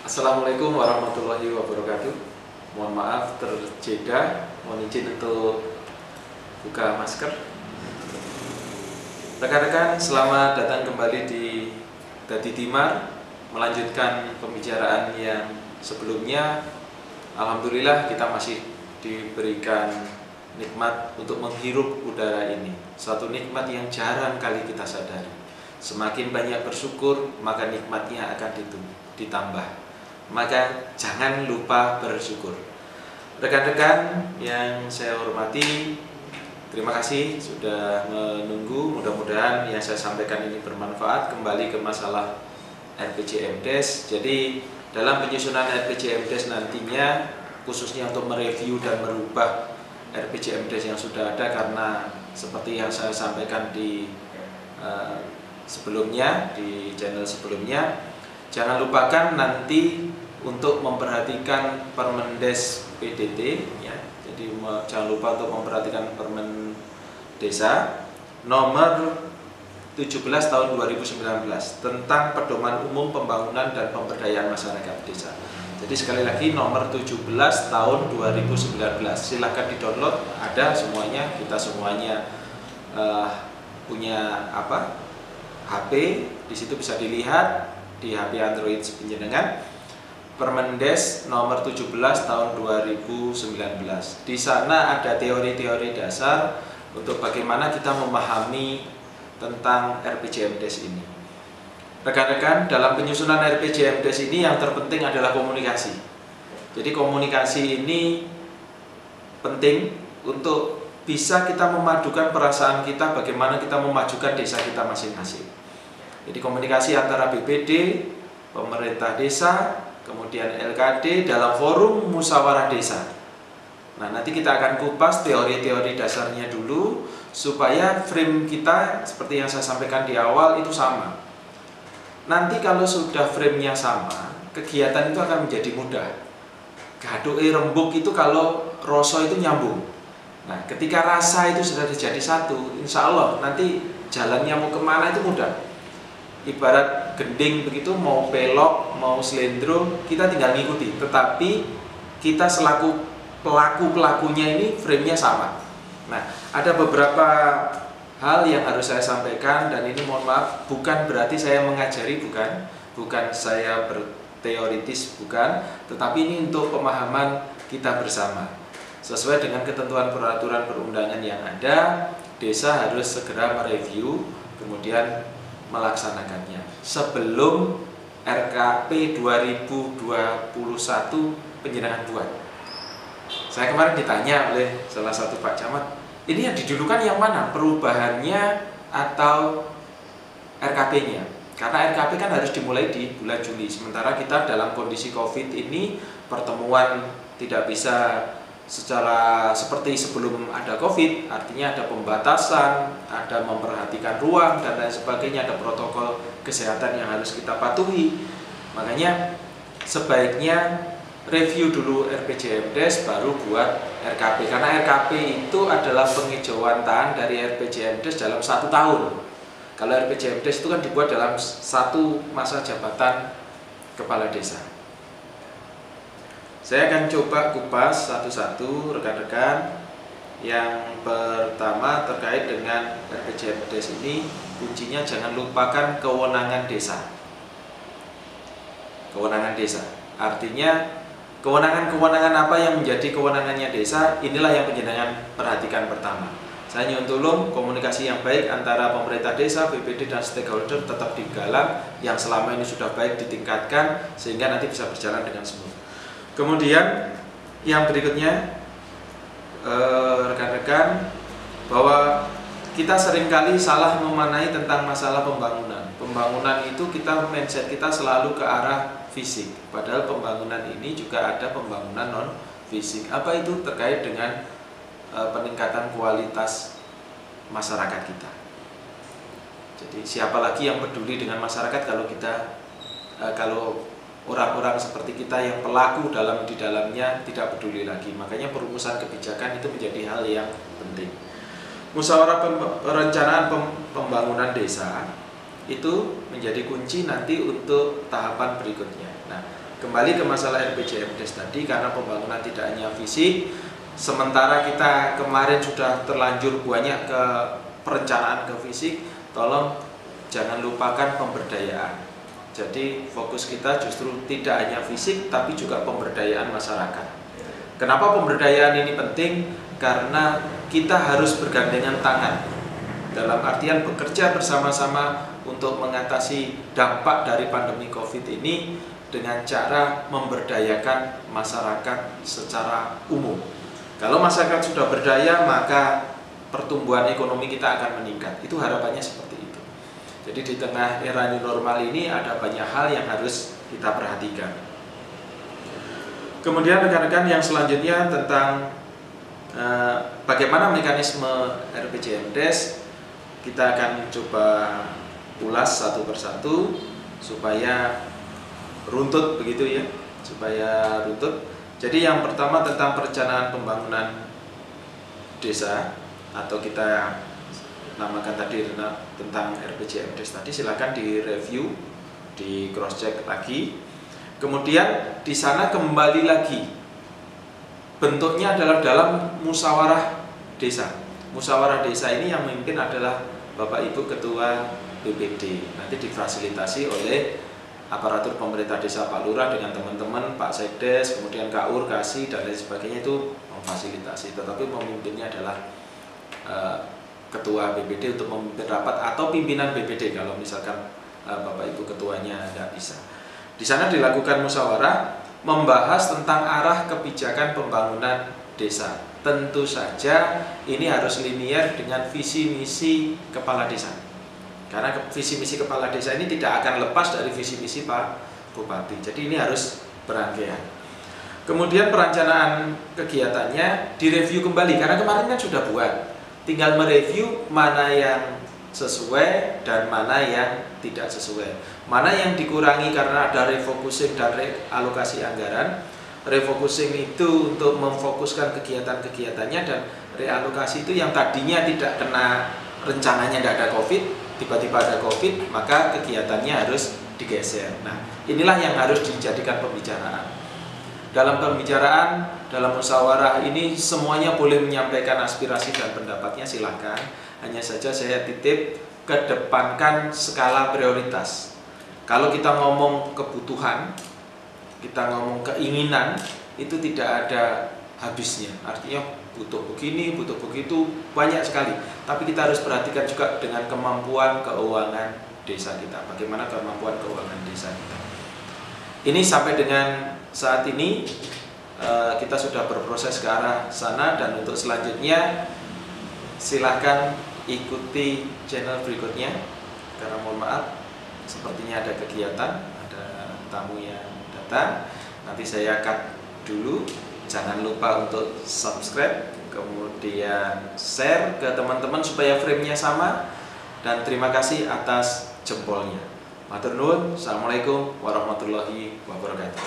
Assalamualaikum warahmatullahi wabarakatuh. Mohon maaf terjeda, mohon izin untuk buka masker. Rekan-rekan, selamat datang kembali di Dadi Timar, melanjutkan pembicaraan yang sebelumnya. Alhamdulillah kita masih diberikan nikmat untuk menghirup udara ini. Suatu nikmat yang jarang kali kita sadari. Semakin banyak bersyukur, maka nikmatnya akan ditambah. Maka jangan lupa bersyukur. Rekan-rekan yang saya hormati, terima kasih sudah menunggu. Mudah-mudahan yang saya sampaikan ini bermanfaat. Kembali ke masalah RPJMdes. Jadi dalam penyusunan RPJMdes nantinya, khususnya untuk mereview dan merubah RPJMdes yang sudah ada, karena seperti yang saya sampaikan di sebelumnya, di channel sebelumnya, jangan lupakan nanti untuk memperhatikan Permendes PDT, ya. Jadi jangan lupa untuk memperhatikan Permen Desa nomor 17 tahun 2019 tentang pedoman umum pembangunan dan pemberdayaan masyarakat desa. Jadi sekali lagi nomor 17 tahun 2019. Silahkan di-download, ada semuanya. Kita semuanya punya HP, di situ bisa dilihat di HP Android penjenengan. Permendes nomor 17 tahun 2019. Di sana ada teori-teori dasar untuk bagaimana kita memahami tentang RPJMdes ini. Rekan-rekan, dalam penyusunan RPJMdes ini yang terpenting adalah komunikasi. Jadi komunikasi ini penting untuk bisa kita memadukan perasaan kita, bagaimana kita memajukan desa kita masing-masing. Jadi komunikasi antara BPD, pemerintah desa, kemudian LKD dalam forum musyawarah desa. Nah, nanti kita akan kupas teori-teori dasarnya dulu supaya frame kita seperti yang saya sampaikan di awal itu sama. Nanti kalau sudah frame-nya sama, kegiatan itu akan menjadi mudah. Gaduhe rembug itu kalau rasa itu nyambung. Nah, ketika rasa itu sudah jadi satu, insya Allah nanti jalannya mau kemana itu mudah. Ibarat gending begitu, mau pelok, mau selendro, kita tinggal ngikuti. Tetapi kita selaku pelaku-pelakunya ini frame-nya sama. Nah, ada beberapa hal yang harus saya sampaikan, dan ini mohon maaf, bukan berarti saya mengajari, bukan saya berteoritis, bukan, tetapi ini untuk pemahaman kita bersama. Sesuai dengan ketentuan peraturan perundangan yang ada, desa harus segera mereview, kemudian melaksanakannya sebelum RKP 2021 penjenengan buat. Saya kemarin ditanya oleh salah satu Pak Camat, ini yang didulukan yang mana, perubahannya atau RKP-nya? Karena RKP kan harus dimulai di bulan Juli, sementara kita dalam kondisi COVID ini pertemuan tidak bisa secara seperti sebelum ada COVID, artinya ada pembatasan, ada memperhatikan ruang dan lain sebagainya, ada protokol kesehatan yang harus kita patuhi. Makanya sebaiknya review dulu RPJMdes baru buat RKP, karena RKP itu adalah penghijauan tahan dari RPJMdes dalam 1 tahun. Kalau RPJMdes itu kan dibuat dalam 1 masa jabatan kepala desa. Saya akan coba kupas satu-satu rekan-rekan. Yang pertama terkait dengan RPJMdes ini, kuncinya jangan lupakan kewenangan desa. Kewenangan desa, artinya kewenangan-kewenangan apa yang menjadi kewenangannya desa, inilah yang penjenengan perhatikan pertama. Saya nyuwun tulung komunikasi yang baik antara pemerintah desa, BPD dan stakeholder tetap digalang, yang selama ini sudah baik ditingkatkan sehingga nanti bisa berjalan dengan smooth. Kemudian yang berikutnya, rekan-rekan, bahwa kita seringkali salah memaknai tentang masalah pembangunan. Pembangunan itu mindset kita selalu ke arah fisik, padahal pembangunan ini juga ada pembangunan non fisik. Apa itu? Terkait dengan peningkatan kualitas masyarakat kita. Jadi siapa lagi yang peduli dengan masyarakat kalau orang-orang seperti kita yang pelaku di dalamnya tidak peduli lagi. Makanya perumusan kebijakan itu menjadi hal yang penting. Musyawarah perencanaan pembangunan desa itu menjadi kunci nanti untuk tahapan berikutnya. Nah, kembali ke masalah RPJMDes tadi, karena pembangunan tidak hanya fisik, sementara kita kemarin sudah terlanjur banyak ke perencanaan ke fisik, tolong jangan lupakan pemberdayaan. Jadi fokus kita justru tidak hanya fisik tapi juga pemberdayaan masyarakat. Kenapa pemberdayaan ini penting? Karena kita harus bergandengan tangan, dalam artian bekerja bersama-sama untuk mengatasi dampak dari pandemi COVID ini dengan cara memberdayakan masyarakat secara umum. Kalau masyarakat sudah berdaya, maka pertumbuhan ekonomi kita akan meningkat. Itu harapannya seperti itu. Jadi di tengah era new normal ini ada banyak hal yang harus kita perhatikan. Kemudian rekan-rekan, yang selanjutnya tentang bagaimana mekanisme RPJMDes, kita akan coba ulas satu persatu supaya runtut begitu ya, supaya runtut. Jadi yang pertama tentang perencanaan pembangunan desa, atau kita namakan tadi tentang RPJMDes tadi, silakan direview, di cross check lagi. Kemudian di sana kembali lagi, bentuknya adalah dalam musyawarah desa. Musyawarah desa ini yang memimpin adalah Bapak Ibu Ketua BPD, nanti difasilitasi oleh aparatur pemerintah desa, Pak Lurah dengan teman-teman, Pak Sekdes, kemudian KUR, KASI dan lain sebagainya, itu memfasilitasi. Tetapi pemimpinnya adalah Ketua BPD untuk memimpin rapat, atau pimpinan BPD kalau misalkan Bapak Ibu Ketuanya nggak bisa. Di sana dilakukan musyawarah membahas tentang arah kebijakan pembangunan desa. Tentu saja ini harus linear dengan visi misi kepala desa. Karena visi misi kepala desa ini tidak akan lepas dari visi misi Pak Bupati. Jadi ini harus berangkaian. Kemudian perencanaan kegiatannya direview kembali, karena kemarin kan sudah buat. Tinggal mereview mana yang sesuai dan mana yang tidak sesuai. Mana yang dikurangi karena ada refocusing dan realokasi anggaran. Refocusing itu untuk memfokuskan kegiatan-kegiatannya, dan realokasi itu yang tadinya tidak kena rencananya, tidak ada COVID, tiba-tiba ada COVID, maka kegiatannya harus digeser. Nah, inilah yang harus dijadikan pembicaraan. Dalam pembicaraan, dalam musyawarah ini semuanya boleh menyampaikan aspirasi dan pendapatnya, silakan. Hanya saja saya titip kedepankan skala prioritas. Kalau kita ngomong kebutuhan, kita ngomong keinginan, itu tidak ada habisnya. Artinya butuh begini, butuh begitu, banyak sekali. Tapi kita harus perhatikan juga dengan kemampuan keuangan desa kita. Bagaimana kemampuan keuangan desa kita. Ini sampai dengan saat ini kita sudah berproses ke arah sana, dan untuk selanjutnya silahkan ikuti channel berikutnya. Karena mohon maaf, sepertinya ada kegiatan, ada tamu yang datang. Nanti saya cut dulu. Jangan lupa untuk subscribe, kemudian share ke teman-teman supaya frame-nya sama, dan terima kasih atas jempolnya. Matur nuwun. Assalamualaikum warahmatullahi wabarakatuh.